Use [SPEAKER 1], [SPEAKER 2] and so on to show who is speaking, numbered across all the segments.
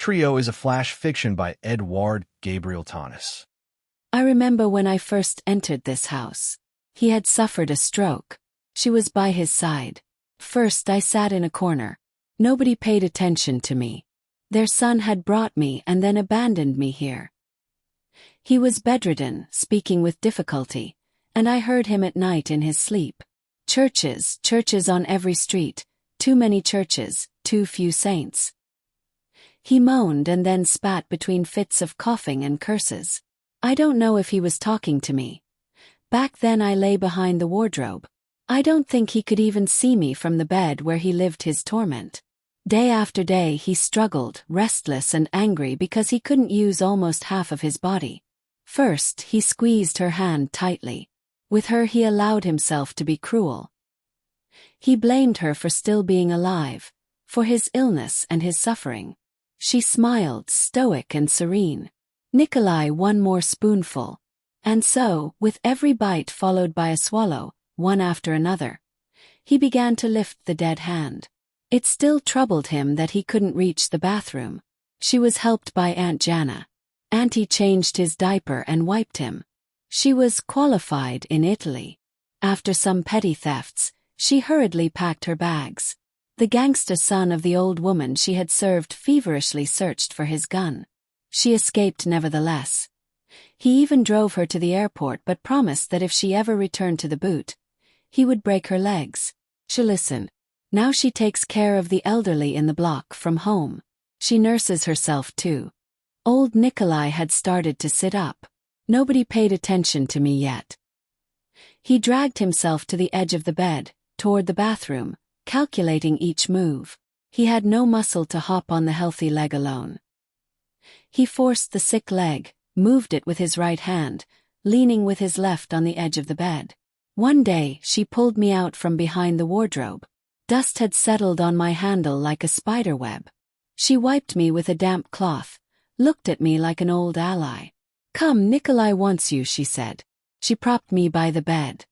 [SPEAKER 1] Trio is a flash fiction by Eduard Gabriel Tănase.
[SPEAKER 2] I remember when I first entered this house. He had suffered a stroke. She was by his side. First I sat in a corner. Nobody paid attention to me. Their son had brought me and then abandoned me here. He was bedridden, speaking with difficulty, and I heard him at night in his sleep. Churches on every street, too many churches, too few saints. He moaned and then spat between fits of coughing and curses. I don't know if he was talking to me. Back then I lay behind the wardrobe. I don't think he could even see me from the bed where he lived his torment. Day after day he struggled, restless and angry because he couldn't use almost half of his body. First, he squeezed her hand tightly. With her he allowed himself to be cruel. He blamed her for still being alive, for his illness and his suffering. She smiled, stoic and serene. Nikolai one more spoonful. And so, with every bite followed by a swallow, one after another, he began to lift the dead hand. It still troubled him that he couldn't reach the bathroom. She was helped by Aunt Jana. Auntie changed his diaper and wiped him. She was qualified in Italy. After some petty thefts, she hurriedly packed her bags. The gangster son of the old woman she had served feverishly searched for his gun. She escaped nevertheless. He even drove her to the airport but promised that if she ever returned to the boot, he would break her legs. She listened. Now she takes care of the elderly in the block from home. She nurses herself too. Old Nikolai had started to sit up. Nobody paid attention to me yet. He dragged himself to the edge of the bed, toward the bathroom, calculating each move. He had no muscle to hop on the healthy leg alone. He forced the sick leg, moved it with his right hand, leaning with his left on the edge of the bed. One day, she pulled me out from behind the wardrobe. Dust had settled on my handle like a spider web. She wiped me with a damp cloth, looked at me like an old ally. "Come, Nikolai wants you," she said. She propped me by the bed.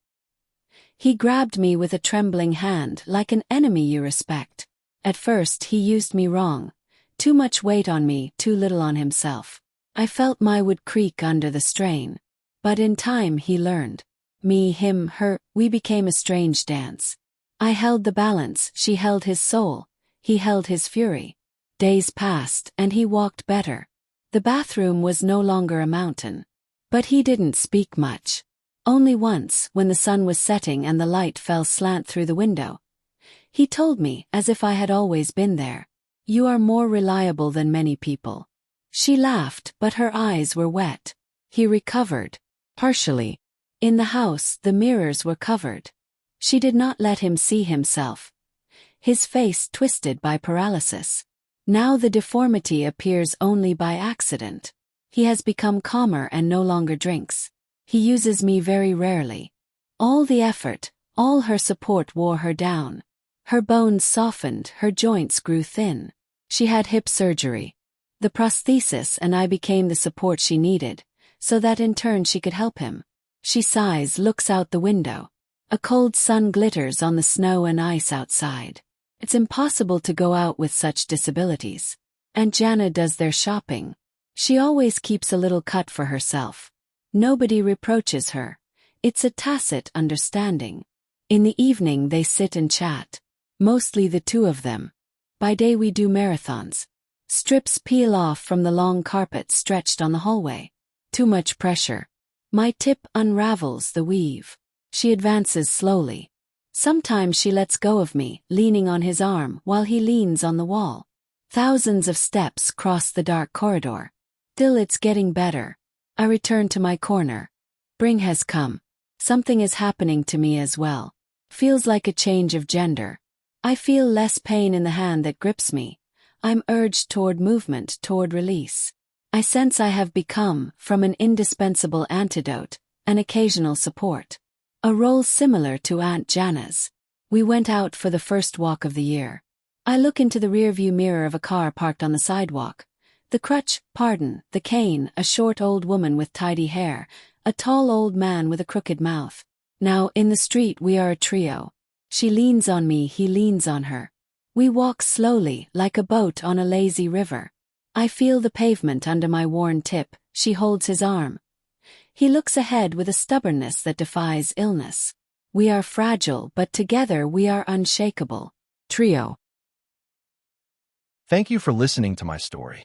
[SPEAKER 2] He grabbed me with a trembling hand like an enemy you respect. At first he used me wrong. Too much weight on me, too little on himself. I felt my would creak under the strain. But in time he learned. Me, him, her, we became a strange dance. I held the balance, she held his soul, he held his fury. Days passed and he walked better. The bathroom was no longer a mountain. But he didn't speak much. Only once, when the sun was setting and the light fell slant through the window. He told me, as if I had always been there, "You are more reliable than many people." She laughed, but her eyes were wet. He recovered. Partially. In the house, the mirrors were covered. She did not let him see himself. His face twisted by paralysis. Now the deformity appears only by accident. He has become calmer and no longer drinks. He uses me very rarely. All the effort, all her support wore her down. Her bones softened, her joints grew thin. She had hip surgery. The prosthesis and I became the support she needed, so that in turn she could help him. She sighs, looks out the window. A cold sun glitters on the snow and ice outside. It's impossible to go out with such disabilities. Aunt Jana does their shopping. She always keeps a little cut for herself. Nobody reproaches her. It's a tacit understanding. In the evening they sit and chat. Mostly the two of them. By day we do marathons. Strips peel off from the long carpet stretched on the hallway. Too much pressure. My tip unravels the weave. She advances slowly. Sometimes she lets go of me, leaning on his arm while he leans on the wall. Thousands of steps cross the dark corridor. Still it's getting better. I return to my corner. Spring has come. Something is happening to me as well. Feels like a change of gender. I feel less pain in the hand that grips me. I'm urged toward movement, toward release. I sense I have become, from an indispensable antidote, an occasional support. A role similar to Aunt Jana's. We went out for the first walk of the year. I look into the rearview mirror of a car parked on the sidewalk. The crutch, the cane, a short old woman with tidy hair, a tall old man with a crooked mouth. Now, in the street we are a trio. She leans on me, he leans on her. We walk slowly, like a boat on a lazy river. I feel the pavement under my worn tip. She holds his arm. He looks ahead with a stubbornness that defies illness. We are fragile, but together we are unshakable. Trio.
[SPEAKER 1] Thank you for listening to my story.